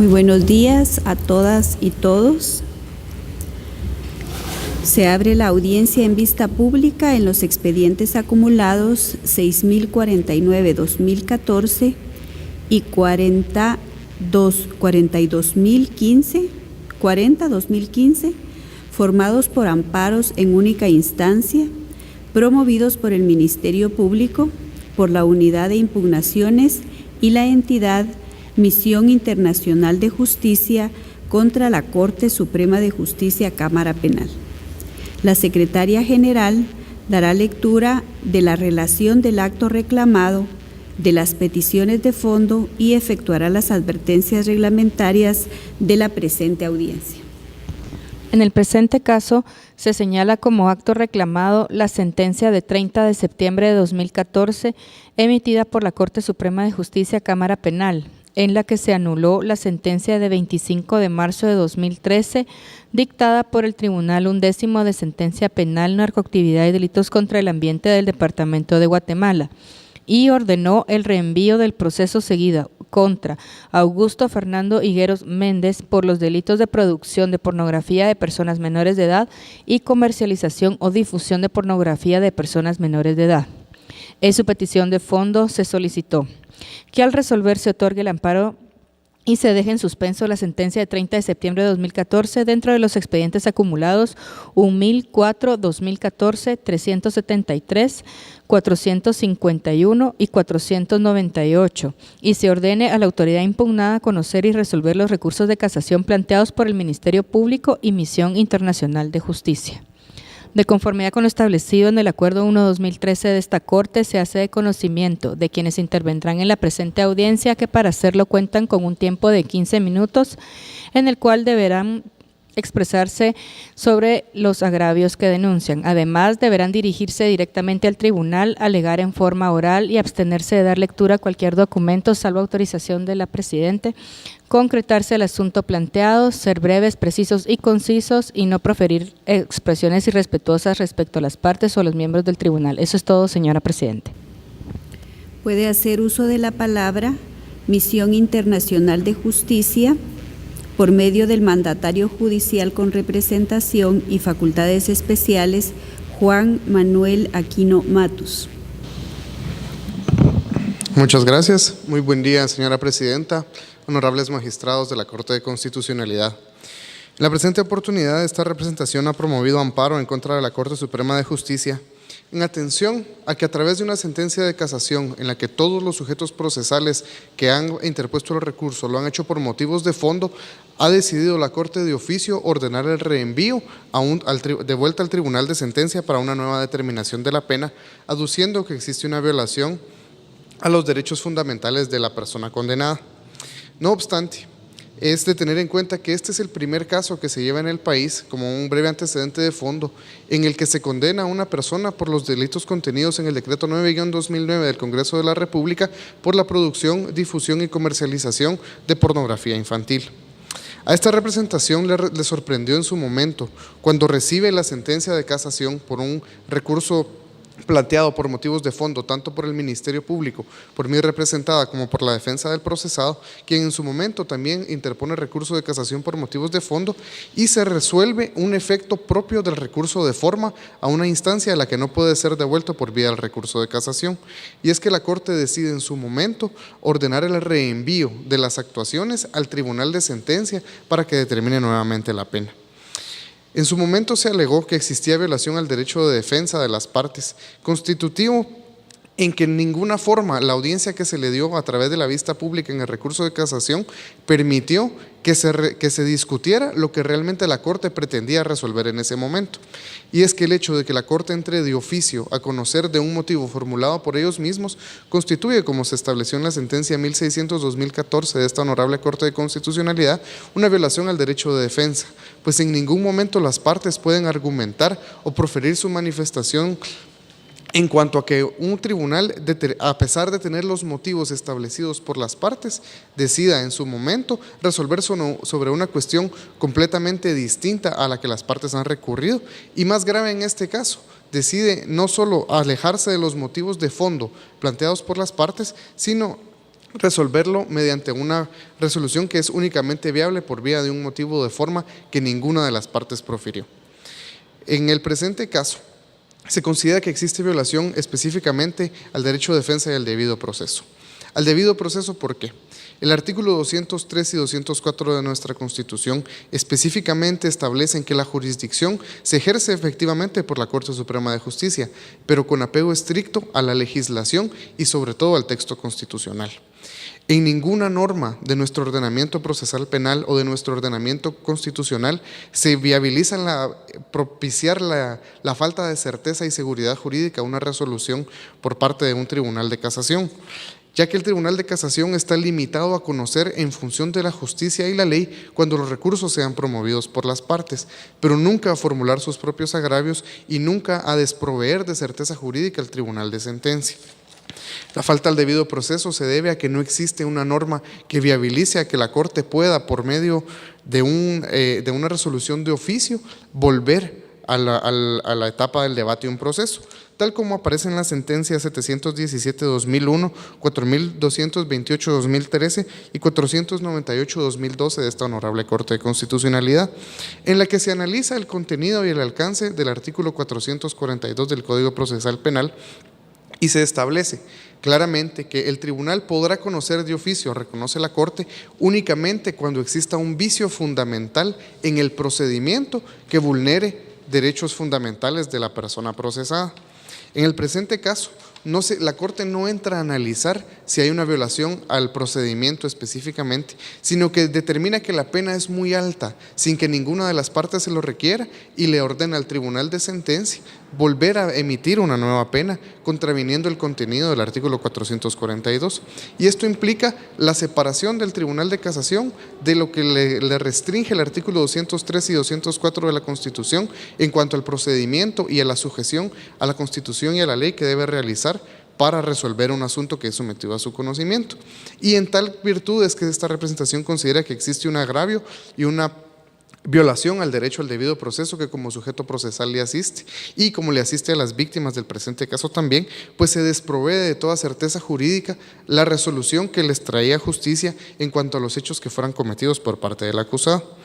Muy buenos días a todas y todos. Se abre la audiencia en vista pública en los expedientes acumulados 6049-2014 y 40-2015, formados por amparos en única instancia, promovidos por el Ministerio Público, por la Unidad de Impugnaciones y la entidad Misión Internacional de Justicia contra la Corte Suprema de Justicia Cámara Penal. La Secretaria General dará lectura de la relación del acto reclamado, de las peticiones de fondo y efectuará las advertencias reglamentarias de la presente audiencia. En el presente caso, se señala como acto reclamado la sentencia de 30 de septiembre de 2014 emitida por la Corte Suprema de Justicia Cámara Penal, en la que se anuló la sentencia de 25 de marzo de 2013 dictada por el Tribunal Undécimo de Sentencia Penal, Narcoactividad y Delitos contra el Ambiente del Departamento de Guatemala y ordenó el reenvío del proceso seguido contra Augusto Fernando Higueros Méndez por los delitos de producción de pornografía de personas menores de edad y comercialización o difusión de pornografía de personas menores de edad. En su petición de fondo se solicitó que al resolver se otorgue el amparo y se deje en suspenso la sentencia de 30 de septiembre de 2014 dentro de los expedientes acumulados 1004-2014, 373, 451 y 498 y se ordene a la autoridad impugnada conocer y resolver los recursos de casación planteados por el Ministerio Público y Misión Internacional de Justicia. De conformidad con lo establecido en el Acuerdo 1-2013 de esta Corte, se hace de conocimiento de quienes intervendrán en la presente audiencia que para hacerlo cuentan con un tiempo de 15 minutos, en el cual deberán expresarse sobre los agravios que denuncian. Además, deberán dirigirse directamente al tribunal, alegar en forma oral y abstenerse de dar lectura a cualquier documento, salvo autorización de la Presidente, concretarse el asunto planteado, ser breves, precisos y concisos y no proferir expresiones irrespetuosas respecto a las partes o a los miembros del tribunal. Eso es todo, señora Presidente. Puede hacer uso de la palabra Misión Internacional de Justicia por medio del mandatario judicial con representación y facultades especiales, Juan Manuel Aquino Matus. Muchas gracias. Muy buen día, señora Presidenta, honorables magistrados de la Corte de Constitucionalidad. En la presente oportunidad, esta representación ha promovido amparo en contra de la Corte Suprema de Justicia en atención a que a través de una sentencia de casación en la que todos los sujetos procesales que han interpuesto el recurso lo han hecho por motivos de fondo, ha decidido la Corte de oficio ordenar el reenvío de vuelta al Tribunal de Sentencia para una nueva determinación de la pena, aduciendo que existe una violación a los derechos fundamentales de la persona condenada. No obstante, es de tener en cuenta que este es el primer caso que se lleva en el país como un breve antecedente de fondo en el que se condena a una persona por los delitos contenidos en el Decreto 9-2009 del Congreso de la República por la producción, difusión y comercialización de pornografía infantil. A esta representación le sorprendió en su momento cuando recibe la sentencia de casación por un recurso planteado por motivos de fondo, tanto por el Ministerio Público, por mí representada, como por la defensa del procesado, quien en su momento también interpone recurso de casación por motivos de fondo y se resuelve un efecto propio del recurso de forma a una instancia a la que no puede ser devuelto por vía del recurso de casación. Y es que la Corte decide en su momento ordenar el reenvío de las actuaciones al Tribunal de Sentencia para que determine nuevamente la pena. En su momento se alegó que existía violación al derecho de defensa de las partes, constitutivo en que en ninguna forma la audiencia que se le dio a través de la vista pública en el recurso de casación permitió que se discutiera lo que realmente la Corte pretendía resolver en ese momento. Y es que el hecho de que la Corte entre de oficio a conocer de un motivo formulado por ellos mismos constituye, como se estableció en la sentencia 1600-2014 de esta honorable Corte de Constitucionalidad, una violación al derecho de defensa, pues en ningún momento las partes pueden argumentar o proferir su manifestación en cuanto a que un tribunal, a pesar de tener los motivos establecidos por las partes, decida en su momento resolver sobre una cuestión completamente distinta a la que las partes han recurrido y, más grave en este caso, decide no solo alejarse de los motivos de fondo planteados por las partes, sino resolverlo mediante una resolución que es únicamente viable por vía de un motivo o de forma que ninguna de las partes profirió. En el presente caso, se considera que existe violación específicamente al derecho de defensa y al debido proceso. Al debido proceso, ¿por qué? El artículo 203 y 204 de nuestra Constitución específicamente establecen que la jurisdicción se ejerce efectivamente por la Corte Suprema de Justicia, pero con apego estricto a la legislación y sobre todo al texto constitucional. En ninguna norma de nuestro ordenamiento procesal penal o de nuestro ordenamiento constitucional se viabiliza propiciar la falta de certeza y seguridad jurídica a una resolución por parte de un tribunal de casación, ya que el Tribunal de Casación está limitado a conocer en función de la justicia y la ley cuando los recursos sean promovidos por las partes, pero nunca a formular sus propios agravios y nunca a desproveer de certeza jurídica al Tribunal de Sentencia. La falta al debido proceso se debe a que no existe una norma que viabilice a que la Corte pueda, por medio de una resolución de oficio, volver a la etapa del debate de un proceso, tal como aparece en la sentencia 717-2001, 4228-2013 y 498-2012 de esta Honorable Corte de Constitucionalidad, en la que se analiza el contenido y el alcance del artículo 442 del Código Procesal Penal y se establece claramente que el tribunal podrá conocer de oficio, reconoce la Corte, únicamente cuando exista un vicio fundamental en el procedimiento que vulnere derechos fundamentales de la persona procesada. En el presente caso, la Corte no entra a analizar si hay una violación al procedimiento específicamente, sino que determina que la pena es muy alta, sin que ninguna de las partes se lo requiera, y le ordena al Tribunal de Sentencia volver a emitir una nueva pena, contraviniendo el contenido del artículo 442. Y esto implica la separación del Tribunal de Casación de lo que le restringe el artículo 203 y 204 de la Constitución en cuanto al procedimiento y a la sujeción a la Constitución y a la ley que debe realizar para resolver un asunto que es sometido a su conocimiento. Y en tal virtud es que esta representación considera que existe un agravio y una violación al derecho al debido proceso que como sujeto procesal le asiste, y como le asiste a las víctimas del presente caso también, pues se desprovee de toda certeza jurídica la resolución que les traía justicia en cuanto a los hechos que fueran cometidos por parte del acusado.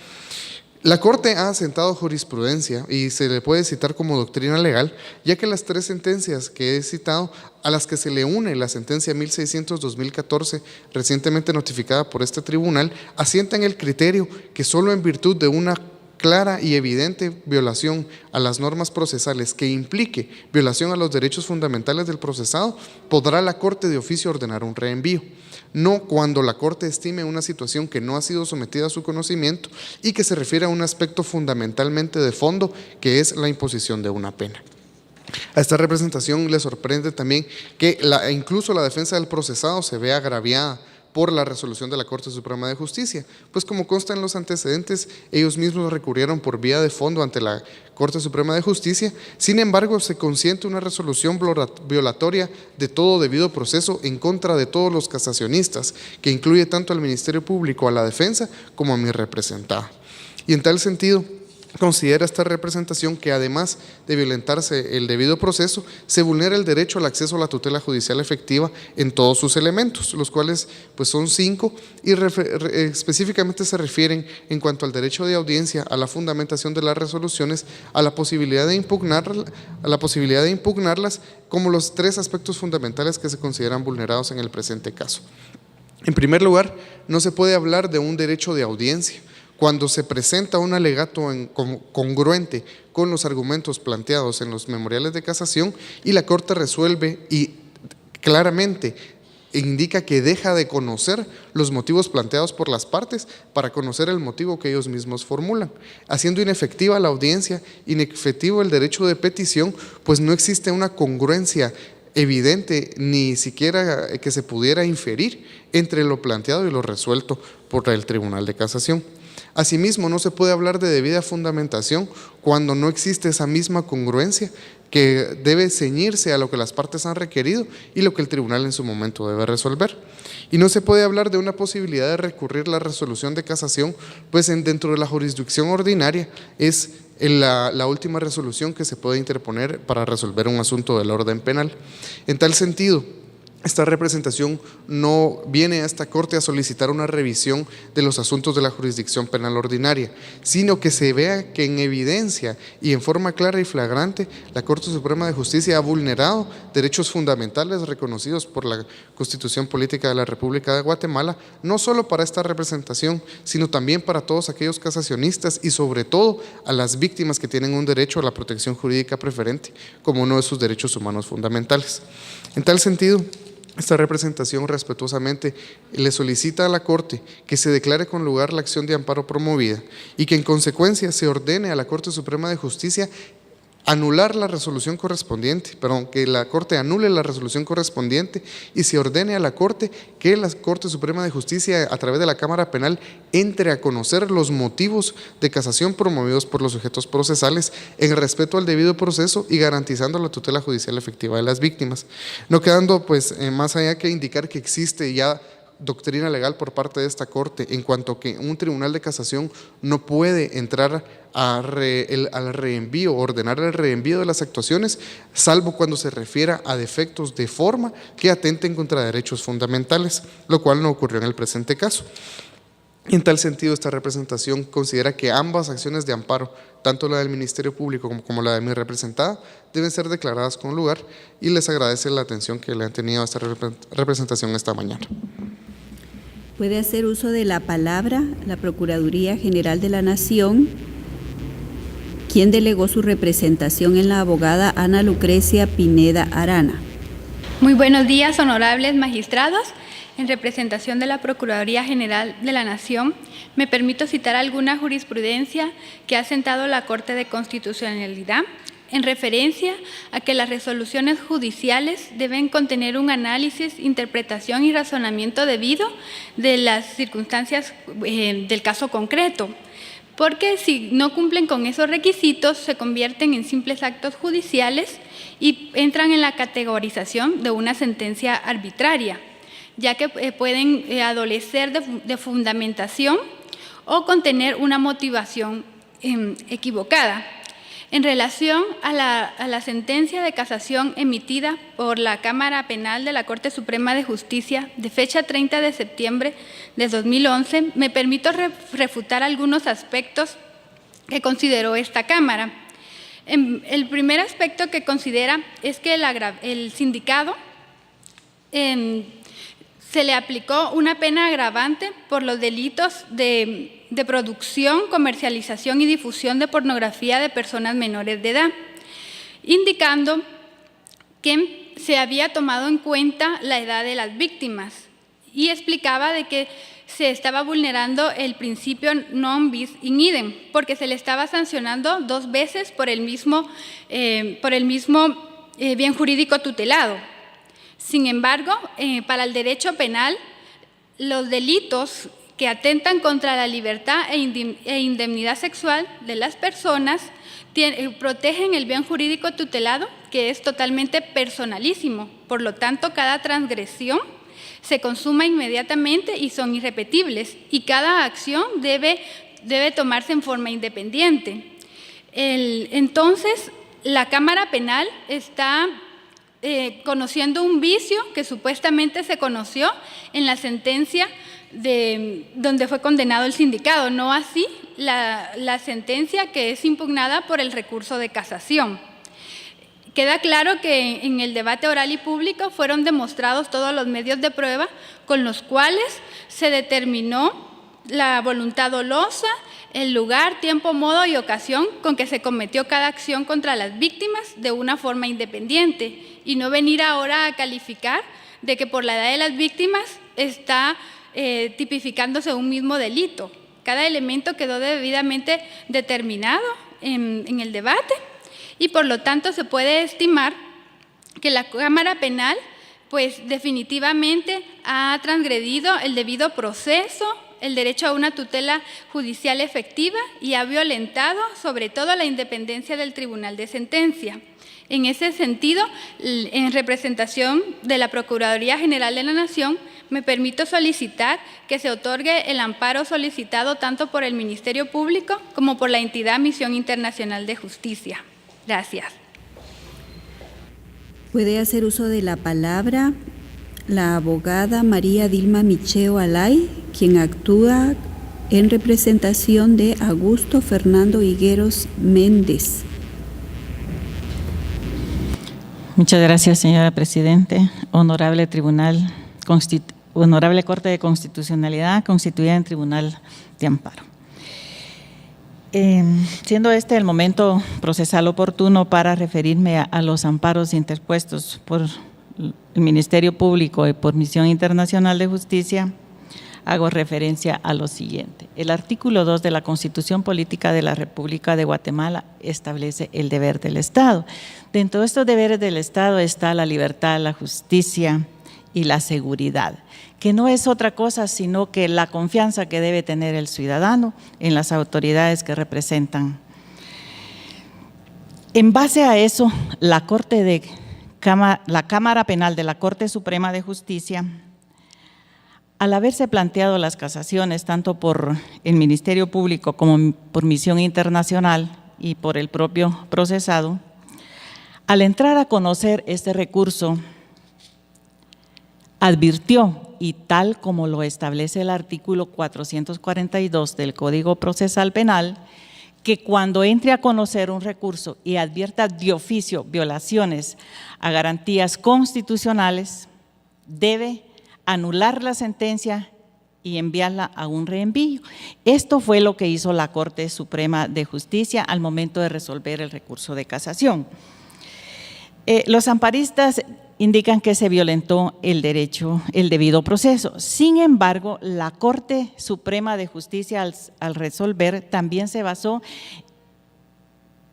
La Corte ha asentado jurisprudencia y se le puede citar como doctrina legal, ya que las tres sentencias que he citado, a las que se le une la sentencia 1600-2014 recientemente notificada por este tribunal, asientan el criterio que solo en virtud de una clara y evidente violación a las normas procesales que implique violación a los derechos fundamentales del procesado, podrá la Corte de oficio ordenar un reenvío. No cuando la Corte estime una situación que no ha sido sometida a su conocimiento y que se refiere a un aspecto fundamentalmente de fondo, que es la imposición de una pena. A esta representación le sorprende también que incluso la defensa del procesado se vea agraviada por la resolución de la Corte Suprema de Justicia, pues como consta en los antecedentes, ellos mismos recurrieron por vía de fondo ante la Corte Suprema de Justicia. Sin embargo, se consiente una resolución violatoria de todo debido proceso en contra de todos los casacionistas, que incluye tanto al Ministerio Público, a la defensa, como a mi representada. Y en tal sentido, considera esta representación que además de violentarse el debido proceso, se vulnera el derecho al acceso a la tutela judicial efectiva en todos sus elementos, los cuales pues son 5 y específicamente se refieren en cuanto al derecho de audiencia, a la fundamentación de las resoluciones, a la posibilidad de impugnarlas, como los 3 aspectos fundamentales que se consideran vulnerados en el presente caso. En primer lugar, no se puede hablar de un derecho de audiencia cuando se presenta un alegato congruente con los argumentos planteados en los memoriales de casación y la Corte resuelve y claramente indica que deja de conocer los motivos planteados por las partes para conocer el motivo que ellos mismos formulan, haciendo inefectiva la audiencia, inefectivo el derecho de petición, pues no existe una congruencia evidente, ni siquiera que se pudiera inferir entre lo planteado y lo resuelto por el Tribunal de Casación. Asimismo, no se puede hablar de debida fundamentación cuando no existe esa misma congruencia que debe ceñirse a lo que las partes han requerido y lo que el tribunal en su momento debe resolver. Y no se puede hablar de una posibilidad de recurrir la resolución de casación, pues dentro de la jurisdicción ordinaria es la última resolución que se puede interponer para resolver un asunto del orden penal. En tal sentido, esta representación no viene a esta Corte a solicitar una revisión de los asuntos de la jurisdicción penal ordinaria, sino que se vea que en evidencia y en forma clara y flagrante la Corte Suprema de Justicia ha vulnerado derechos fundamentales reconocidos por la Constitución Política de la República de Guatemala, no solo para esta representación, sino también para todos aquellos casacionistas y sobre todo a las víctimas que tienen un derecho a la protección jurídica preferente como uno de sus derechos humanos fundamentales. En tal sentido, esta representación respetuosamente le solicita a la Corte que se declare con lugar la acción de amparo promovida y que en consecuencia se ordene a la Corte Suprema de Justicia anular la resolución correspondiente, que la Corte anule la resolución correspondiente y se ordene a la Corte que la Corte Suprema de Justicia, a través de la Cámara Penal, entre a conocer los motivos de casación promovidos por los sujetos procesales en respeto al debido proceso y garantizando la tutela judicial efectiva de las víctimas. No quedando más allá que indicar que existe ya doctrina legal por parte de esta Corte en cuanto que un tribunal de casación no puede entrar al reenvío, ordenar el reenvío de las actuaciones, salvo cuando se refiera a defectos de forma que atenten contra derechos fundamentales, lo cual no ocurrió en el presente caso. En tal sentido, esta representación considera que ambas acciones de amparo, tanto la del Ministerio Público como la de mi representada, deben ser declaradas con lugar y les agradece la atención que le han tenido a esta representación esta mañana. Puede hacer uso de la palabra la Procuraduría General de la Nación, quien delegó su representación en la abogada Ana Lucrecia Pineda Arana. Muy buenos días, honorables magistrados. En representación de la Procuraduría General de la Nación, me permito citar alguna jurisprudencia que ha sentado la Corte de Constitucionalidad en referencia a que las resoluciones judiciales deben contener un análisis, interpretación y razonamiento debido de las circunstancias del caso concreto, porque si no cumplen con esos requisitos se convierten en simples actos judiciales y entran en la categorización de una sentencia arbitraria, ya que pueden adolecer de fundamentación o contener una motivación equivocada. En relación a la sentencia de casación emitida por la Cámara Penal de la Corte Suprema de Justicia de fecha 30 de septiembre de 2011, me permito refutar algunos aspectos que consideró esta Cámara. El primer aspecto que considera es que el sindicado se le aplicó una pena agravante por los delitos de producción, comercialización y difusión de pornografía de personas menores de edad, indicando que se había tomado en cuenta la edad de las víctimas y explicaba de que se estaba vulnerando el principio non bis in idem, porque se le estaba sancionando 2 veces por el mismo bien jurídico tutelado. Sin embargo, para el derecho penal, los delitos que atentan contra la libertad e indemnidad sexual de las personas protegen el bien jurídico tutelado, que es totalmente personalísimo. Por lo tanto, cada transgresión se consuma inmediatamente y son irrepetibles, y cada acción debe tomarse en forma independiente. Entonces, la Cámara Penal está conociendo un vicio que supuestamente se conoció en la sentencia donde fue condenado el sindicado, no así la sentencia que es impugnada por el recurso de casación. Queda claro que en el debate oral y público fueron demostrados todos los medios de prueba con los cuales se determinó la voluntad dolosa, el lugar, tiempo, modo y ocasión con que se cometió cada acción contra las víctimas de una forma independiente, y no venir ahora a calificar de que por la edad de las víctimas está tipificándose un mismo delito. Cada elemento quedó debidamente determinado en el debate y por lo tanto se puede estimar que la Cámara Penal pues definitivamente ha transgredido el debido proceso, el derecho a una tutela judicial efectiva y ha violentado sobre todo la independencia del Tribunal de Sentencia. En ese sentido, en representación de la Procuraduría General de la Nación, me permito solicitar que se otorgue el amparo solicitado tanto por el Ministerio Público como por la entidad Misión Internacional de Justicia. Gracias. Puede hacer uso de la palabra la abogada María Dilma Micheo Alay, quien actúa en representación de Augusto Fernando Higueros Méndez. Muchas gracias, señora Presidente. Honorable Corte de Constitucionalidad, constituida en Tribunal de Amparo. Siendo este el momento procesal oportuno para referirme a los amparos interpuestos por el Ministerio Público y por Misión Internacional de Justicia, hago referencia a lo siguiente. El artículo 2 de la Constitución Política de la República de Guatemala establece el deber del Estado. Dentro de estos deberes del Estado está la libertad, la justicia y la seguridad, que no es otra cosa sino que la confianza que debe tener el ciudadano en las autoridades que representan. En base a eso, la Cámara Penal de la Corte Suprema de Justicia, al haberse planteado las casaciones tanto por el Ministerio Público como por Misión Internacional y por el propio procesado, al entrar a conocer este recurso, advirtió, y tal como lo establece el artículo 442 del Código Procesal Penal, que cuando entre a conocer un recurso y advierta de oficio violaciones a garantías constitucionales, debe anular la sentencia y enviarla a un reenvío. Esto fue lo que hizo la Corte Suprema de Justicia al momento de resolver el recurso de casación. Los amparistas indican que se violentó el derecho, el debido proceso. Sin embargo, la Corte Suprema de Justicia al resolver también se basó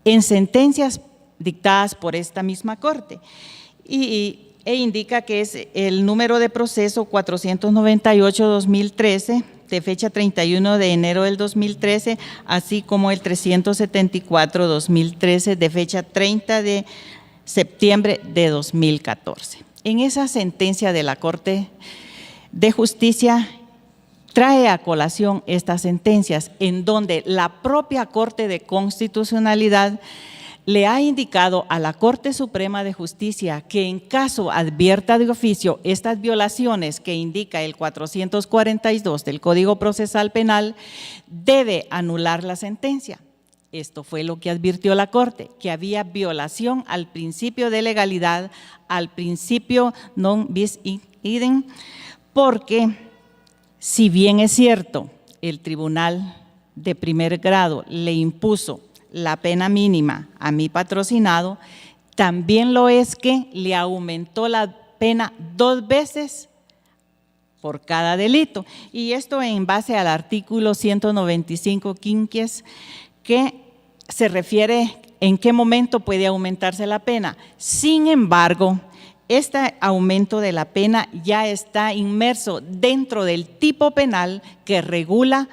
en sentencias dictadas por esta misma Corte e indica que es el número de proceso 498-2013 de fecha 31 de enero del 2013, así como el 374-2013 de fecha 30 de septiembre de 2014. En esa sentencia de la Corte de Justicia trae a colación estas sentencias en donde la propia Corte de Constitucionalidad le ha indicado a la Corte Suprema de Justicia que en caso advierta de oficio estas violaciones que indica el 442 del Código Procesal Penal, debe anular la sentencia. Esto fue lo que advirtió la Corte, que había violación al principio de legalidad, al principio non bis in idem, porque si bien es cierto, el Tribunal de Primer Grado le impuso la pena mínima a mi patrocinado, también lo es que le aumentó la pena 2 veces por cada delito. Y esto en base al artículo 195 quinquies, que se refiere en qué momento puede aumentarse la pena. Sin embargo, este aumento de la pena ya está inmerso dentro del tipo penal que regula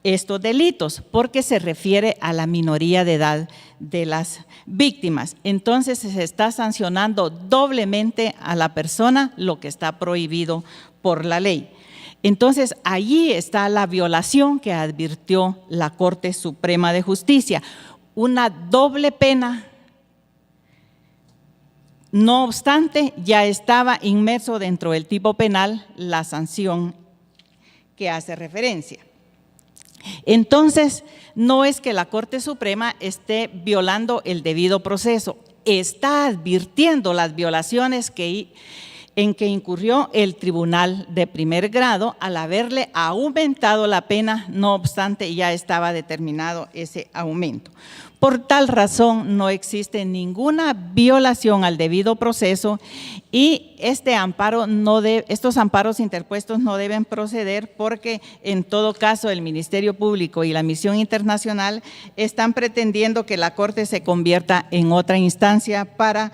estos delitos, porque se refiere a la minoría de edad de las víctimas. Entonces se está sancionando doblemente a la persona lo que está prohibido por la ley. Entonces allí está la violación que advirtió la Corte Suprema de Justicia, una doble pena. No obstante, ya estaba inmerso dentro del tipo penal la sanción que hace referencia. Entonces, no es que la Corte Suprema esté violando el debido proceso, está advirtiendo las violaciones en que incurrió el Tribunal de Primer Grado al haberle aumentado la pena, no obstante ya estaba determinado ese aumento. Por tal razón no existe ninguna violación al debido proceso y estos amparos interpuestos no deben proceder porque en todo caso el Ministerio Público y la Misión Internacional están pretendiendo que la Corte se convierta en otra instancia para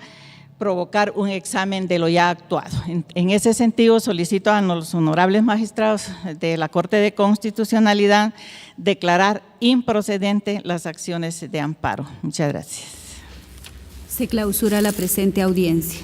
provocar un examen de lo ya actuado. En ese sentido, solicito a los honorables magistrados de la Corte de Constitucionalidad declarar improcedente las acciones de amparo. Muchas gracias. Se clausura la presente audiencia.